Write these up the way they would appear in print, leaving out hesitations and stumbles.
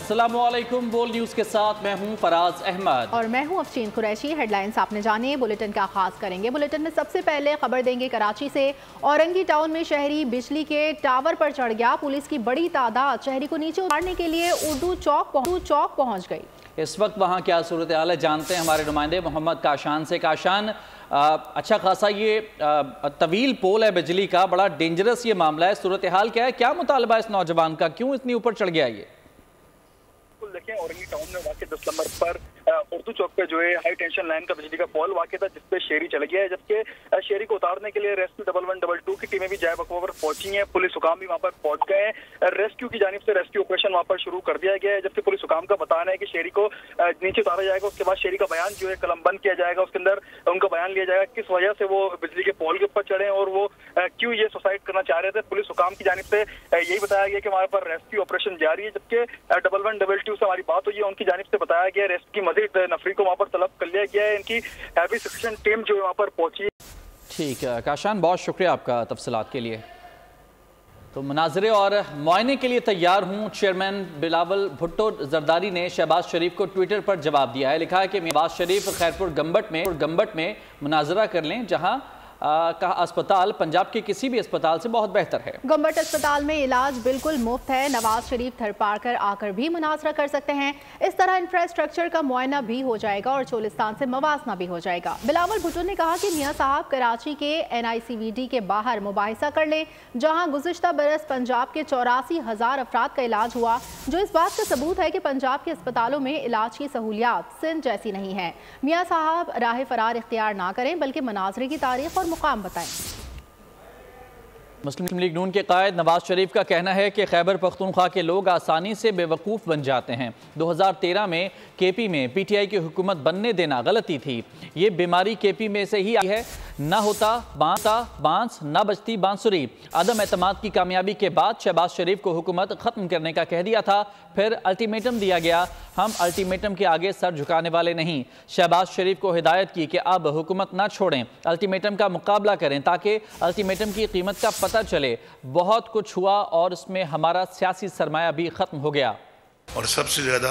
अस्सलामुअलैकुम। बोल न्यूज़ के साथ मैं हूं फराज अहमद और मैं हूं अफशीन कुरैशी। हेडलाइंस आपने जाने, बुलेटिन का आगाज करेंगे। बुलेटिन में सबसे पहले खबर देंगे कराची से। औरंगी टाउन में शहरी बिजली के टावर पर चढ़ गया। पुलिस की बड़ी तादाद शहरी को नीचे उतारने के लिए उर्दू चौक पहुंच गई। इस वक्त वहां क्या सूरत हाल है जानते हैं हमारे नुमाइंदे मोहम्मद काशान से। काशान, अच्छा खासा ये तवील पोल है बिजली का, बड़ा डेंजरस ये मामला है, सूरत हाल क्या है, क्या मुतालबा इस नौजवान का, क्यों इतनी ऊपर चढ़ गया ये? देखें, औरंगी टाउन में वाकई 10 नंबर पर उर्दू चौक पे जो है हाई टेंशन लाइन का बिजली का पोल वाकई था, जिसपे शहरी चल गया है। जबकि शहरी को उतारने के लिए रेस्क्यू 1112 की टीमें भी जाए वक़्त पर पहुंची हैं। पुलिस हुकाम भी वहां पर पहुंच गए हैं। रेस्क्यू की जानिब से रेस्क्यू ऑपरेशन वहां पर शुरू कर दिया गया है। जबकि पुलिस हुकाम का बताना है कि शहरी को नीचे उतारा जाएगा, उसके बाद शहरी का बयान जो है कलम बंद किया जाएगा, उसके अंदर उनका बयान लिया जाएगा किस वजह से वो बिजली के पोल के ऊपर चढ़े और वो क्यों ये सुसाइड करना चाह रहे थे। पुलिस हुकाम की जानिब से यही बताया गया कि हमारे पर रेस्क्यू ऑपरेशन जारी है। जबकि 1112 से हमारी बात हुई है, उनकी जानिब से बताया गया रेस्क्यू की मजीद नफरी को वहां पर तलब कर लिया गया है। इनकी हैवी सक्शन टीम जो है वहां पर पहुंची है। ठीक है काशान, बहुत शुक्रिया आपका तफसीलात के लिए। तो मुनाजरे और मुआयने के लिए तैयार हूँ। चेयरमैन बिलावल भुट्टो जरदारी ने शहबाज शरीफ को ट्विटर पर जवाब दिया है। लिखा है कि शहबाज शरीफ खैरपुर गंबट में मुनाजरा कर लें, जहाँ का अस्पताल पंजाब के किसी भी अस्पताल से बहुत बेहतर है। गंबट अस्पताल में इलाज बिल्कुल मुफ्त है। नवाज शरीफ थरपारकर आकर भी मुनाजरा कर सकते हैं। इस तरह इंफ्रास्ट्रक्चर का मुआयना भी हो जाएगा और चोलिस्तान से मवासना भी हो जाएगा। बिलावल भुट्टो ने कहा कि मियां साहब कराची के NICVD के बाहर मुबाहिसा कर लें, जहां गुज़िश्ता बरस पंजाब के 84,000 अफराद का इलाज हुआ, जो इस बात का सबूत है कि पंजाब के अस्पतालों में इलाज की सहूलियात सिंध जैसी नहीं है। मियां साहब राह फरार इख्तियार ना करें, बल्कि मुनाजरे की तारीख और मुकाम बताएं। मुस्लिम लीग नून के कायद नवाज शरीफ का कहना है कि खैबर पख्तूनख्वा के लोग आसानी से बेवकूफ़ बन जाते हैं। 2013 में KP में PTI की हुकूमत बनने देना गलती थी। ये बीमारी KP में से ही आई है। ना होता बांस, ना बचती बांसुरी। अदम एतमाद की कामयाबी के बाद शहबाज शरीफ को हुकूमत ख़त्म करने का कह दिया था, फिर अल्टीमेटम दिया गया। हम अल्टीमेटम के आगे सर झुकाने वाले नहीं। शहबाज शरीफ को हिदायत की कि अब हुकूमत ना छोड़ें, अल्टीमेटम का मुकाबला करें, ताकि अल्टीमेटम की कीमत का पता चले। बहुत कुछ हुआ और उसमें हमारा सियासी सरमाया भी ख़त्म हो गया। और सबसे ज़्यादा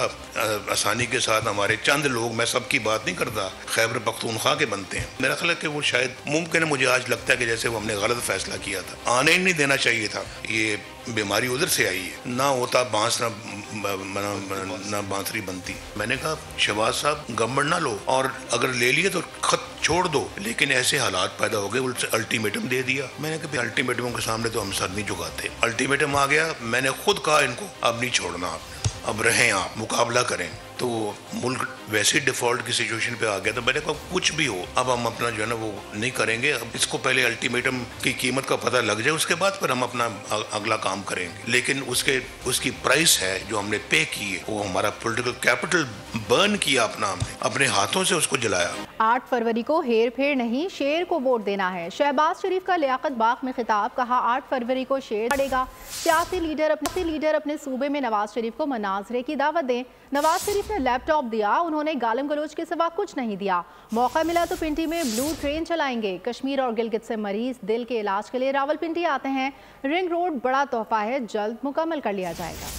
आसानी के साथ हमारे चंद लोग, मैं सबकी बात नहीं करता, खैबर पख्तूनख्वा के बनते हैं। मेरा ख्याल है कि वो शायद मुमकिन है, मुझे आज लगता है कि जैसे वो हमने गलत फैसला किया था, आने ही नहीं देना चाहिए था। ये बीमारी उधर से आई है। ना होता बांस ना बांसुरी बनती। मैंने कहा शहबाज साहब गवर्नमेंट ना लो, और अगर ले लिए तो खत छोड़ दो, लेकिन ऐसे हालात पैदा हो गए, उनसे अल्टीमेटम दे दिया। मैंने कहा अल्टीमेटम के सामने तो हम सर नहीं झुकाते। अल्टीमेटम आ गया, मैंने खुद कहा इनको अब नहीं छोड़ना आपने, अब रहें आप, मुकाबला करें। तो मुल्क वैसे ही डिफॉल्ट की सिचुएशन पे आ गया। तो मैंने कहा कुछ भी हो, अब हम अपना जो है ना वो नहीं करेंगे। अब इसको पहले अल्टीमेटम की कीमत का पता लग जाए, उसके बाद फिर हम अपना अगला काम करेंगे। लेकिन उसकी प्राइस है जो हमने पे की है, वो हमारा पॉलिटिकल कैपिटल बर्न किया अपना, हमने अपने हाथों से उसको जलाया। 8 फरवरी को हेर फेर नहीं, शेर को वोट देना है। शहबाज शरीफ का लियाकत बाग में खिताब, कहा 8 फरवरी को शेर पड़ेगा। सियासी लीडर अपने सूबे में नवाज शरीफ को मनाजरे की दावत दें। नवाज शरीफ ने लैपटॉप दिया, उन्होंने गालिम गलोच के सिवा कुछ नहीं दिया। मौका मिला तो पिंडी में ब्लू ट्रेन चलाएंगे। कश्मीर और गिलगित से मरीज दिल के इलाज के लिए रावलपिंडी आते हैं। रिंग रोड बड़ा तोहफा है, जल्द मुकम्मल कर लिया जाएगा।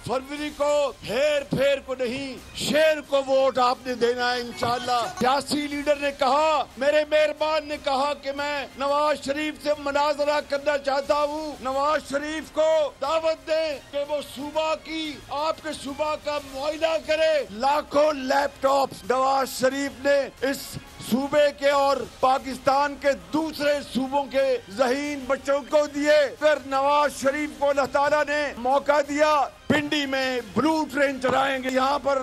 फरवरी को हेर फेर को नहीं, शेर को वोट आपने देना है इंशाअल्लाह। सियासी लीडर ने कहा, मेरे मेहरबान ने कहा कि मैं नवाज शरीफ से मुनाजरा करना चाहता हूँ। नवाज शरीफ को दावत दें कि वो सूबा की, आपके सूबा का मुआयना करे। लाखों लैपटॉप नवाज शरीफ ने इस सूबे के और पाकिस्तान के दूसरे सूबों के ज़हीन बच्चों को दिए। फिर नवाज शरीफ को अल्लाह ताला ने मौका दिया, पिंडी में ब्लू ट्रेन चलाएंगे। यहाँ पर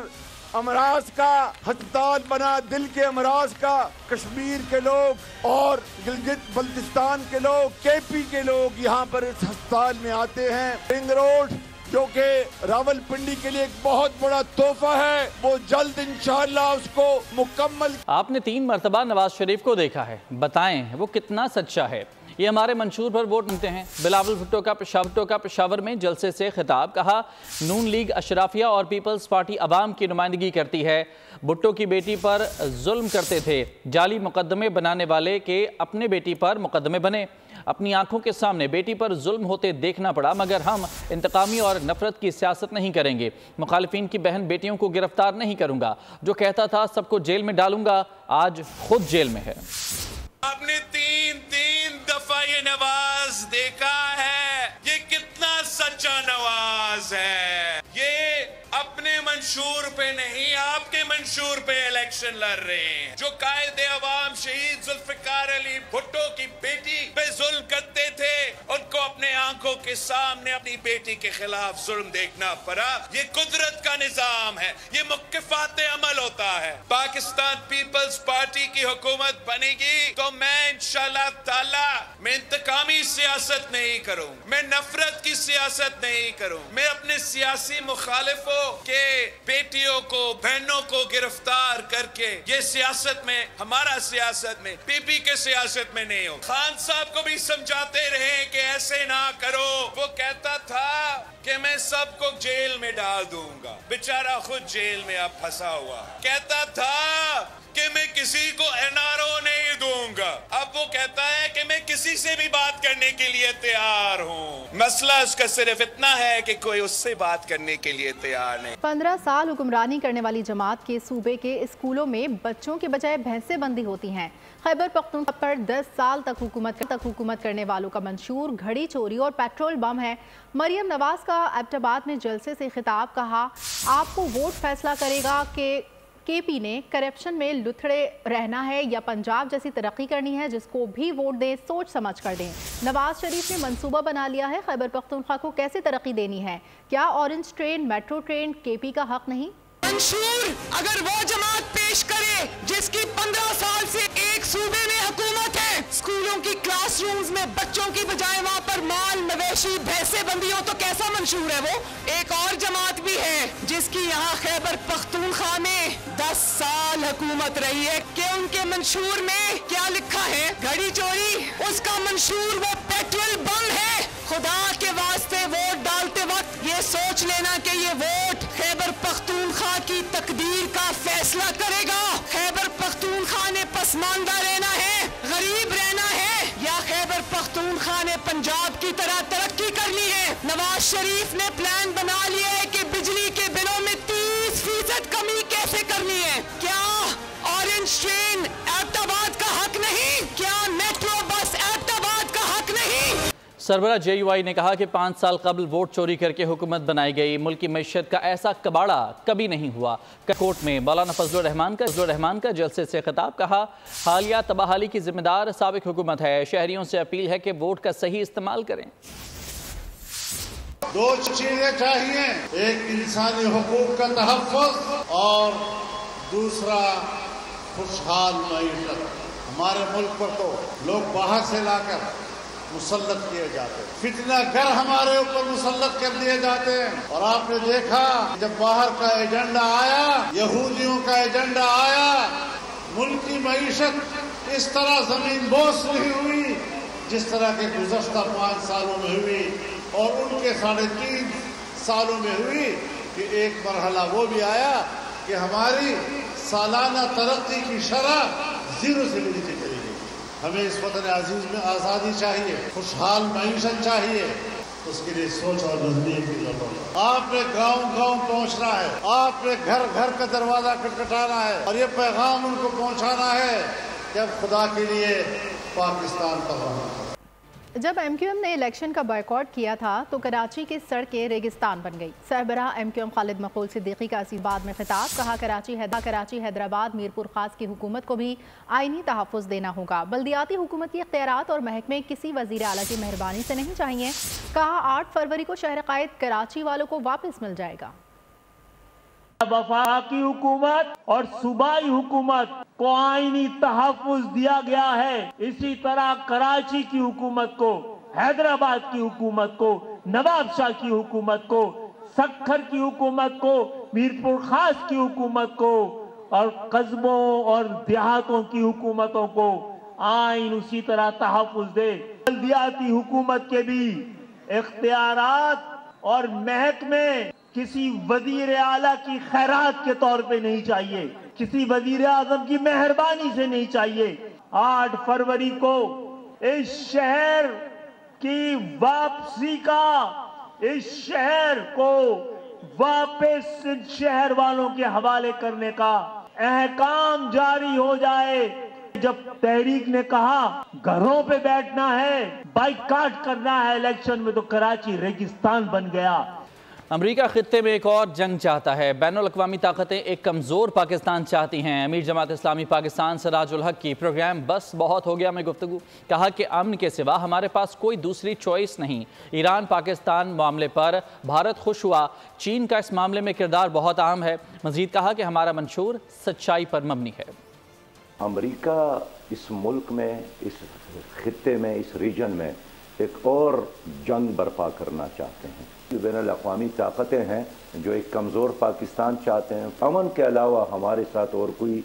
अमराज का अस्पताल बना, दिल के अमराज का। कश्मीर के लोग और गिलगित बल्तिस्तान के लोग, KP के लोग यहाँ पर इस अस्पताल में आते हैं। रिंग रोड जो कि रावलपिंडी के लिए एक बहुत बड़ा तोहफा है, वो जल्द इंशाअल्लाह उसको मुकम्मल। आपने 3 मरतबा नवाज शरीफ को देखा है, बताएं वो कितना सच्चा है। ये हमारे मंशूर पर वोट मांगते हैं। बिलावल भुट्टो का पेशावर में जलसे से खिताब। कहा, नून लीग अशराफिया और पीपल्स पार्टी अवाम की नुमाइंदगी करती है। भुट्टो की बेटी पर जुल्म करते थे, जाली मुकदमे बनाने वाले के अपने बेटी पर मुकदमे बने। अपनी आंखों के सामने बेटी पर जुल्म होते देखना पड़ा, मगर हम इंतकामी और नफरत की सियासत नहीं करेंगे। मुखालिफिन की बहन बेटियों को गिरफ्तार नहीं करूंगा। जो कहता था सबको जेल में डालूंगा, आज खुद जेल में है। आपने तीन दफा ये नवाज देखा है, ये कितना सच्चा नवाज है। ये अपने मंशूर पे नहीं, आपके मंशूर पे इलेक्शन लड़ रहे हैं। जो कायदे अवाम शहीद जुल्फिकार अली भुट्टो की बेटी पे जुल्म करते थे, उनको अपने आंखों के सामने अपनी बेटी के खिलाफ जुल्म देखना पड़ा। ये कुदरत का निजाम है, ये मुक्किफात अमल होता है। पाकिस्तान पीपल्स पार्टी की हुकूमत बनेगी तो मैं इंशाअल्लाह ताला मैं इंतकामी सियासत नहीं करूं, मैं नफरत की सियासत नहीं करूं। मैं अपने सियासी मुखालिफों के बेटियों को, बहनों को गिरफ्तार करके ये सियासत में, हमारा सियासत में, पीपी के सियासत में नहीं हो। खान साहब को भी समझाते रहे कि ऐसे ना करो। वो कहता था कि मैं सबको जेल में डाल दूंगा, बेचारा खुद जेल में अब फंसा हुआ। कहता था कि मैं किसी को एनआरओ नहीं दूंगा, अब वो कहता है कि मैं किसी से भी बात करने के लिए तैयार हूँ। मसला उसका सिर्फ इतना है कि कोई उससे बात करने के लिए तैयार नहीं। 15 साल हुक्मरानी करने वाली जमात के सूबे के स्कूलों में बच्चों के बजाय भैंसें बंदी होती हैं। खैबर पख्तूनख्वा पर 10 साल तक हुकूमत करने वालों का मंशूर घड़ी चोरी और पेट्रोल बम है। मरियम नवाज का एबटाबाद में जलसे से खिताब। कहा, आपको वोट फैसला करेगा कि केपी ने करप्शन में लुथड़े रहना है या पंजाब जैसी तरक्की करनी है। जिसको भी वोट दें सोच समझ कर दें। नवाज शरीफ ने मंसूबा बना लिया है खैबर पख्तूनख्वा को कैसे तरक्की देनी है। क्या orange train, metro train KP का हक नहीं? मंशूर अगर वो जमात पेश करे जिसकी 15 साल से एक सूबे में हुकूमत है, स्कूलों की क्लासरूम्स में बच्चों की बजाय वहाँ पर माल मवेशी भैंसें बंदी हो, तो कैसा मंशूर है वो? एक और जमात भी है जिसकी यहाँ खैबर पख्तूनख्वा में 10 साल हुकूमत रही है, कि उनके मंशूर में क्या लिखा है? घड़ी चोरी। उसका मंशूर वो पेट्रोल बम है। खुदा के वास्ते वोट डालते वक्त ये सोच लेना कि ये वोट खैबर पख्तूनख्वा की तकदीर का फैसला करेगा। खैबर पख्तूनख्वा ने पसमानदा रहना है, गरीब रहना है, या खैबर पख्तूनख्वा ने पंजाब की तरह तरक्की करनी है। नवाज शरीफ ने प्लान बना लिया है कि बिजली के बिलों में 30% कमी कैसे करनी है। क्या ऑरेंज ट्रेन एबटाबाद का हक नहीं? क्या मेट्रो बस एबटाबाद का हक नहीं? सरबराह JUI ने कहा कि 5 साल कबल वोट चोरी करके हुकूमत बनाई गई। मुल्क की मैशत का ऐसा कबाड़ा कभी नहीं हुआ। कोर्ट में मौलाना फजलुर रहमान का जलसे से खिताब। कहा, हालिया तबाहाली की जिम्मेदार साबिक हुकूमत है। शहरियों से अपील है कि वोट का सही इस्तेमाल करें। 2 चीजें चाहिए, एक इंसानी हुकूक का तहफ़्फ़ुज़ और दूसरा खुशहाल मईशत। हमारे मुल्क पर तो लोग बाहर से लाकर मुसल्लत किए जाते हैं, फितना घर हमारे ऊपर मुसल्लत कर दिए जाते हैं। और आपने देखा जब बाहर का एजेंडा आया, यहूदियों का एजेंडा आया, मुल्क की मईशत इस तरह जमीन बोस नहीं हुई जिस तरह के गुज़श्ता 5 सालों में हुई और उनके 3.5 सालों में हुई। कि एक मरहला वो भी आया कि हमारी सालाना तरक्की की शरह 0 से नीचे चली गई। हमें इस वतन अजीज में आज़ादी चाहिए, खुशहाल मईशत चाहिए, उसके लिए सोच और नजदीक की जरूरत है। आपने गांव-गांव पहुंचना है, आपने घर-घर का दरवाजा खटखटाना है और ये पैगाम उनको पहुंचाना है कि अब खुदा के लिए पाकिस्तान का वक्त। जब MQM ने इलेक्शन का बॉयकॉट किया था तो कराची की सड़कें रेगिस्तान बन गई। सरबराह MQM खालिद मकबूल सिद्दीकी का असीबाद में खिताब। कहा, कराची हैदराबाद मीरपुर खास की हुकूमत को भी आईनी तहफ़्फ़ुज़ देना होगा। बल्दियाती हुकूमत की इख्तियारात और महकमे किसी वज़ीर आला की मेहरबानी से नहीं चाहिए। कहा, 8 फरवरी को शहर क़ायद कराची वालों को वापस मिल जाएगा। वफाकी हुकूमत और सूबाई हुकूमत को आईनी तहफ़्फ़ुज़ दिया गया है। इसी तरह कराची की हुकूमत को, हैदराबाद की हुकूमत को, नवाब शाह की हुकूमत को, सक्खर की हुकूमत को, मीरपुर खास की हुकूमत को और कस्बों और देहातों की हुकूमतों को आइन उसी तरह तहफ़्फ़ुज़ दे। बल्दियाती हुकूमत के भी इख्तियारात और महकमे किसी वजीर आला की खैरात के तौर पे नहीं चाहिए, किसी वजीर आज़म की मेहरबानी से नहीं चाहिए। 8 फरवरी को इस शहर की वापसी का, इस शहर को वापस शहर वालों के हवाले करने का अहकाम जारी हो जाए। जब तहरीक ने कहा घरों पे बैठना है, बाइकाट करना है इलेक्शन में, तो कराची रेगिस्तान बन गया। अमेरिका खित्ते में एक और जंग चाहता है। बैनुल अक़वामी ताकतें एक कमज़ोर पाकिस्तान चाहती हैं। अमीर जमात इस्लामी पाकिस्तान सराजुल हक की प्रोग्राम बस बहुत हो गया में गुफ्तगू, कहा कि अमन के सिवा हमारे पास कोई दूसरी चॉइस नहीं। ईरान पाकिस्तान मामले पर भारत खुश हुआ, चीन का इस मामले में किरदार बहुत अहम है। मज़ीद कहा कि हमारा मंशूर सच्चाई पर मबनी है। अमेरिका इस मुल्क में, इस खित्ते में, इस रीजन में एक और जंग बर्पा करना चाहते हैं। बैनुल अक़वामी ताकतें हैं जो एक कमज़ोर पाकिस्तान चाहते हैं। अमन के अलावा हमारे साथ और कोई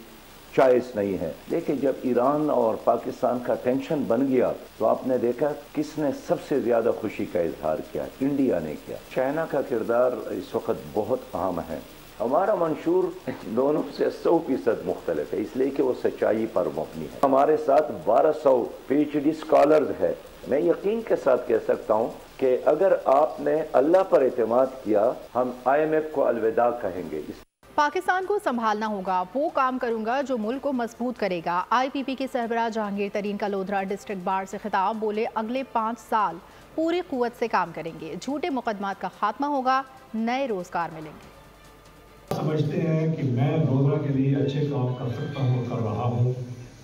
चॉइस नहीं है। लेकिन जब ईरान और पाकिस्तान का टेंशन बन गया तो आपने देखा किसने सबसे ज़्यादा खुशी का इजहार किया? इंडिया ने किया। चाइना का किरदार इस वक्त बहुत अहम है। हमारा मंशूर दोनों से 100% मुख्तलिफ है, इसलिए कि वो सच्चाई पर मबनी है। हमारे साथ 1200 PhD स्कॉलर्स है। मैं यकीन के साथ कह सकता हूँ कि अगर आपने अल्लाह पर एतमाद किया, हम IMF को अलविदा कहेंगे। पाकिस्तान को संभालना होगा, वो काम करूंगा जो मुल्क को मजबूत करेगा। IPP के सरबराह जहांगीर तरीन का लोधरा डिस्ट्रिक्ट बार से खिताब, बोले अगले 5 साल पूरी कुव्वत से काम करेंगे, झूठे मुकदमात का खात्मा होगा, नए रोजगार मिलेंगे। समझते हैं कि मैं रोजगार के लिए अच्छे काम कर सकता हूँ, कर रहा हूँ,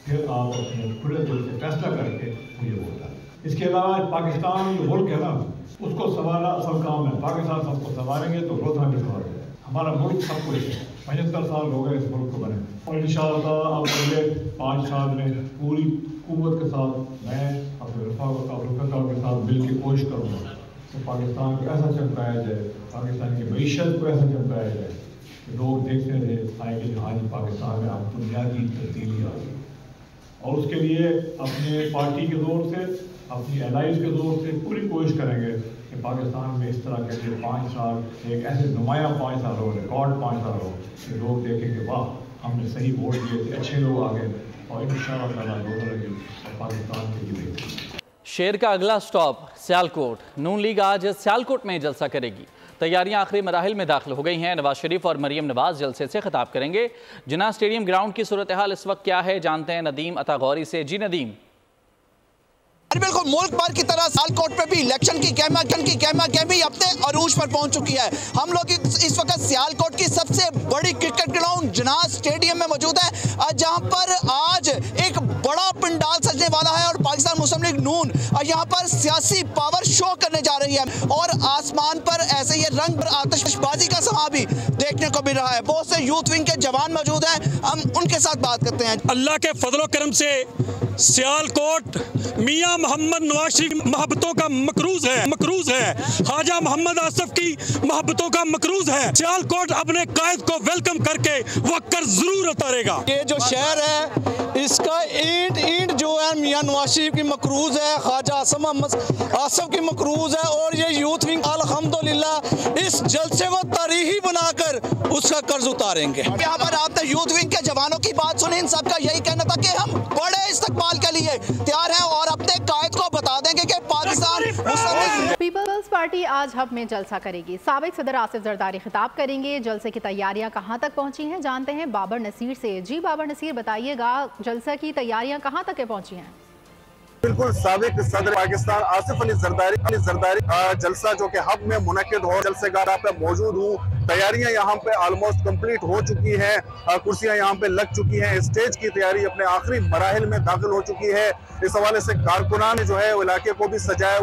फिर आप अपने खुले दिल से फैसला करके मुझे वोट डालें। इसके अलावा पाकिस्तान जो मुल्क है ना, उसको संभालना असल काम है। पाकिस्तान सबको संभालेंगे तो रोजगार भी संभालेंगे। हमारा मुल्क सब कुछ है। 75 साल हो गए इस मुल्क को बने, और इंशाअल्लाह अब अगले 5 साल में पूरी कुव्वत के साथ मैं अपने रफ़ाक़ा के साथ मिल के कोशिश करूँगा तो पाकिस्तान को ऐसा चमकाया जाए, पाकिस्तान की मईशत को ऐसा चमकाया जाए कि लोग देखते रहे आएंगे जो आज पाकिस्तान में अब बुनियादी तब्दीली आ गई। और उसके लिए अपने पार्टी के जोर से, अपनी एलाइज के जोर से पूरी कोशिश करेंगे कि पाकिस्तान में इस तरह के 5 साल एक ऐसे नुमाया 5 साल हो, रिकॉर्ड 5 साल हो कि लोग देखेंगे वाह हमने सही वोट दिए थे, अच्छे लोग आ गए, और इंशाअल्लाह ताला लोग रहेंगे पाकिस्तान के लिए। शेर का अगला स्टॉप सियालकोट। नून लीग आज सियालकोट में जलसा करेगी। तैयारियां आखिरी मराहिल में दाखिल हो गई हैं। नवाज शरीफ और मरियम नवाज जलसे से खिताब करेंगे। जिन्ना स्टेडियम ग्राउंड की सूरत हाल इस वक्त क्या है, जानते हैं नदीम अता गौरी से। जी नदीम। बिल्कुल मुल्क भर की तरह सियालकोट पे भी इलेक्शन की कैमी अपने अरूज पर पहुंच चुकी है। हम लोग इस वक्त सियालकोट की सबसे बड़ी क्रिकेट ग्राउंड जिनास स्टेडियम में मौजूद है, जहां पर आज एक बड़ा पंडाल सजने वाला है और पाकिस्तान मुस्लिम लीग नून यहां पर सियासी पावर शो करने जा रही है। और आसमान पर ऐसे ये रंग आतिशबाजी का समा भी देखने को मिल रहा है। बहुत से यूथ विंग के जवान मौजूद हैं, हम उनके साथ बात करते हैं। अल्लाह के फजलो करम से सियालकोट मियां मोहम्मद नवाज शरीफ मोहब्बतों का मकरूज है, ख्वाजा मोहम्मद आसफ की मोहब्बतों का मकरूज है। सियालकोट अपने कायद को वेलकम करके वक्कर जरूर उतारेगा। ये जो शहर है इसका ईंट जो है मियां नवाज शरीफ की मकरूज है, ख्वाजा आसफ की मकरूज है, और ये यूथ विंग अल्हम्दुलिल्लाह इस जलसे को तारीखी बनाकर उसका कर्ज उतारेंगे। यहाँ पर आपने यूथ विंग के जवानों की बात सुनी, इन सबका यही कहना था कि हम बड़े इस्तकबाल के लिए तैयार हैं और अपने कायद को बता देंगे कि पाकिस्तान। पीपल्स पार्टी आज हब में जलसा करेगी। साबिक सदर आसिफ जरदारी खिताब करेंगे। जलसे की तैयारियां कहां तक पहुंची हैं, जानते हैं बाबर नसीर से। जी बाबर नसीर, बताइएगा जलसा की तैयारियां कहां तक पहुंची हैं? बिल्कुल, साबिक सदर पाकिस्तान आसिफ अली जरदारी जलसा जो कि हब में मुनक्किद हो, जलसेगार पे मौजूद हूँ। तैयारियां यहाँ पे ऑलमोस्ट कंप्लीट हो चुकी हैं, कुर्सियां यहाँ पे लग चुकी हैं, स्टेज की तैयारी अपने आखिरी मराहिल में दाखिल हो चुकी है। इस हवाले से कारकुनान जो है इलाके को भी सजाया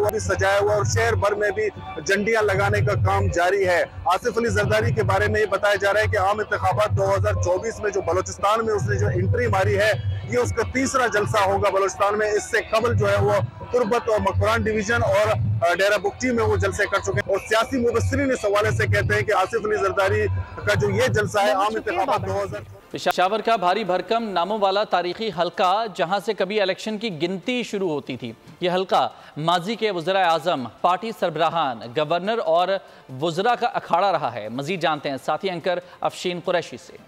हुआ और शहर भर में भी झंडियां लगाने का काम जारी है। आसिफ अली जरदारी के बारे में ये बताया जा रहा है कि आम इंतखाबात 2024 में जो बलोचिस्तान में उसने जो एंट्री मारी है, ये उसका तीसरा जलसा होगा बलोचिस्तान में। इससे कबल जो है वो तुर्बत और मकरान डिवीजन और डेरा बुक्टी में वो जलसे कर चुके हैं। और सियासी मुबस्सिरीन इस हवाले से कहते हैं कि आसिफ अली जरदारी का जो ये जलसा है आम इंतखाबात 2024 पेशावर का भारी भरकम नामों वाला तारीखी हलका, जहां से कभी इलेक्शन की गिनती शुरू होती थी। यह हलका माजी के वज़ीर आज़म, पार्टी सरबराहान, गवर्नर और वज़रा का अखाड़ा रहा है। मजीद जानते हैं साथी एंकर अफशीन कुरैशी से।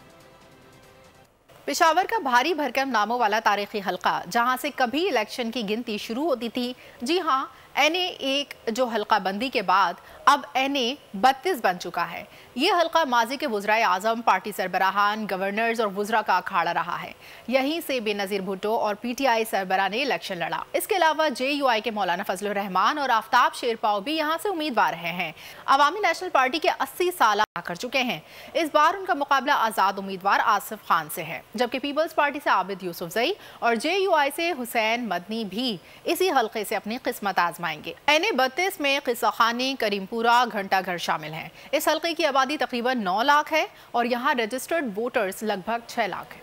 पेशावर का भारी भरकम नामों वाला तारीखी हलका, जहां से कभी इलेक्शन की गिनती शुरू होती थी। जी हां, NA 1 जो हलका बंदी के बाद अब NA 32 बन चुका है। ये हलका माजी के वज़राए आज़म, पार्टी सरबराहान, गवर्नर्स और वज़रा का अखाड़ा रहा है। यहीं से बेनज़ीर भुट्टो और PTI सरबराह ने इलेक्शन लड़ा। इसके अलावा JUI के मौलाना फजलुर रहमान और आफ्ताब शेरपाव भी यहाँ से उम्मीदवार रहे हैं। अवामी नेशनल पार्टी के 80 साल कर चुके हैं। इस बार उनका मुकाबला आज़ाद उम्मीदवार आसिफ खान से है, जबकि पीपल्स पार्टी से आबिद यूसुफजई और JUI से हुसैन मदनी भी इसी हलके से अपनी किस्मत आजमाएंगे। NA 32 में किस्सा खानी, करीमपुरा, घंटा घर शामिल हैं। इस हलके की आबादी तकरीबन 9 लाख है और यहाँ रजिस्टर्ड वोटर्स लगभग 6 लाख है।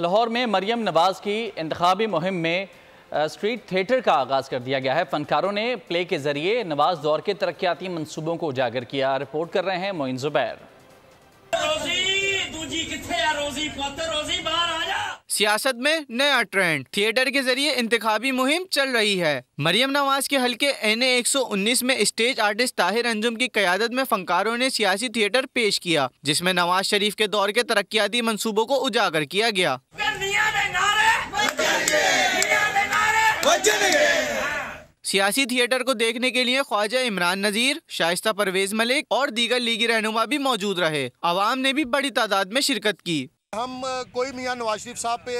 लाहौर में मरियम नवाज की इंतखाबी मुहिम में स्ट्रीट थिएटर का आगाज़ कर दिया गया है। फनकारों ने प्ले के जरिए नवाज दौर के तरक्याती मंसूबों को उजागर किया। रिपोर्ट कर रहे हैं मोइन जुबैर। सियासत में नया ट्रेंड, थिएटर के जरिए इंतखाबी मुहिम चल रही है। मरियम नवाज के हलके NA 119 में स्टेज आर्टिस्ट ताहिर अंजुम की क़यादत में फनकारों ने सियासी थिएटर पेश किया, जिसमें नवाज शरीफ के दौर के तरक्याती मंसूबों को उजागर किया गया। सियासी थिएटर को देखने के लिए ख्वाजा इमरान नजीर, शाइस्ता परवेज मलिक और दीगर लीगी रहनुमा भी मौजूद रहे। अवाम ने भी बड़ी तादाद में शिरकत की। हम कोई मियां नवाज शरीफ साहब पे,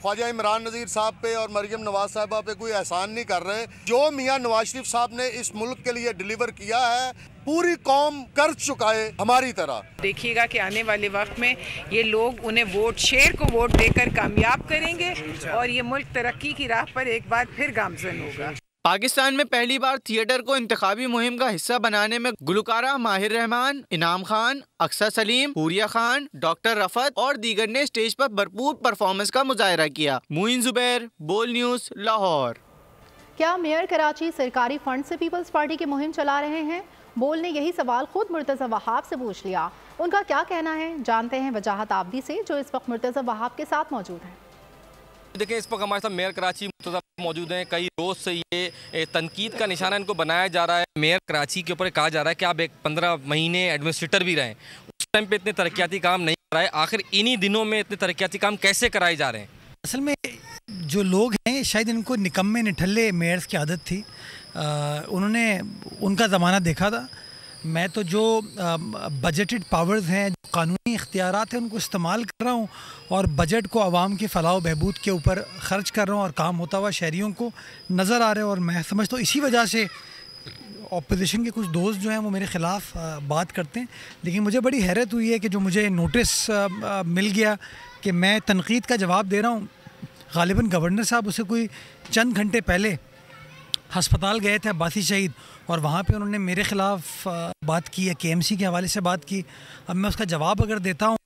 ख्वाजा इमरान नज़ीर साहब पे और मरियम नवाज साहबा पे कोई एहसान नहीं कर रहे। जो मियां नवाज शरीफ साहब ने इस मुल्क के लिए डिलीवर किया है, पूरी कौम कर चुका है हमारी तरह। देखिएगा कि आने वाले वक्त में ये लोग उन्हें वोट, शेर को वोट देकर कामयाब करेंगे और ये मुल्क तरक्की की राह पर एक बार फिर गामजन होगा। पाकिस्तान में पहली बार थिएटर को इंतखाबी मुहिम का हिस्सा बनाने में गुलकारा माहिर रहमान, इनाम खान, अक्सर सलीम, पूरिया खान, डॉक्टर रफत और दीगर ने स्टेज पर भरपूर परफॉर्मेंस का मुजाहरा किया। मोइन जुबैर, बोल न्यूज़, लाहौर। क्या मेयर कराची सरकारी फंड से पीपल्स पार्टी की मुहिम चला रहे हैं? बोल ने यही सवाल खुद मुर्तज़ा वहाब से पूछ लिया। उनका क्या कहना है, जानते हैं वजाहत आबदी से, जो इस वक्त मुर्तज़ा वहाब के साथ मौजूद हैं। देखिए, इस वक्त हमारे साथ मेयर कराची मौजूद हैं। कई रोज़ से ये तनकीद का निशाना इनको बनाया जा रहा है। मेयर कराची के ऊपर कहा जा रहा है कि आप एक 15 महीने एडमिनिस्ट्रेटर भी रहे, उस टाइम पे इतने तरक्याती काम नहीं कराए, आखिर इन्हीं दिनों में इतने तरक्याती काम कैसे कराए जा रहे हैं? असल में जो लोग हैं शायद इनको निकम्मे निठल्ले मेयर्स की आदत थी। उन्होंने उनका ज़माना देखा था। मैं तो जो बजटेड पावर्स हैं, जो कानूनी इख्तियारात हैं, उनको इस्तेमाल कर रहा हूँ और बजट को आवाम की फ़लाह बहबूद के ऊपर ख़र्च कर रहा हूँ और काम होता हुआ शहरियों को नज़र आ रहा है। और मैं समझता हूँ इसी वजह से अपोजिशन के कुछ दोस्त जो हैं वो मेरे ख़िलाफ़ बात करते हैं। लेकिन मुझे बड़ी हैरत हुई है कि जो मुझे नोटिस मिल गया कि मैं तनकीद का जवाब दे रहा हूँ। ग़ालिबन गवर्नर साहब उसे कोई चंद घंटे पहले हस्पताल गए थे अब्बासी शहीद, और वहाँ पे उन्होंने मेरे ख़िलाफ़ बात की है, KMC के हवाले से बात की। अब मैं उसका जवाब अगर देता हूँ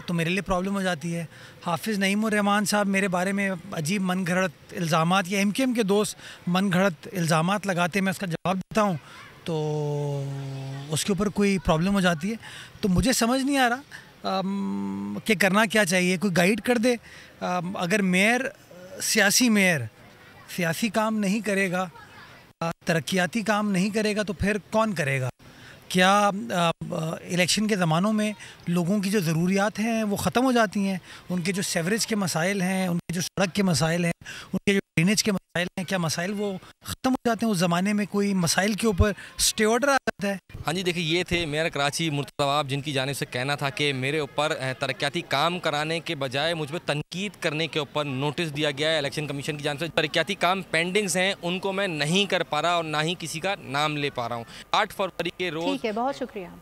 तो मेरे लिए प्रॉब्लम हो जाती है। हाफिज़ नईमुर्रहमान साहब मेरे बारे में अजीब मन घड़त इल्ज़ामात, या MKM के दोस्त मन घड़त इल्ज़ामात लगाते, मैं उसका जवाब देता हूँ तो उसके ऊपर कोई प्रॉब्लम हो जाती है। तो मुझे समझ नहीं आ रहा कि करना क्या चाहिए, कोई गाइड कर दे। अगर मेयर, सियासी काम नहीं करेगा, तरक्याती काम नहीं करेगा, तो फिर कौन करेगा? क्या इलेक्शन के ज़मानों में लोगों की जो ज़रूरियात हैं वो ख़त्म हो जाती हैं? उनके जो सेवरेज के मसाइल हैं, उनके जो सड़क के मसाइल हैं, उनके जो ड्रेनेज के मसाइल हैं, क्या मसाइल वो ख़त्म हो जाते हैं? उस ज़माने में कोई मसाइल के ऊपर स्टे ऑर्डर आ जाता है? हाँ जी, देखिए, ये थे मेयर कराची मुर्तज़ा वहाब, जिनकी जानिब से कहना था कि मेरे ऊपर तरक्याती काम कराने के बजाय मुझ पर तनकीद करने के ऊपर नोटिस दिया गया है इलेक्शन कमीशन की जानिब से। तरक्याती काम पेंडिंग्स हैं, उनको मैं नहीं कर पा रहा और ना ही किसी का नाम ले पा रहा हूँ। 8 फरवरी के रोज़। ठीक है, बहुत शुक्रिया।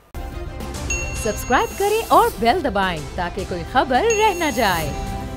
सब्सक्राइब करें और बेल दबाएं ताकि कोई खबर रह न जाए।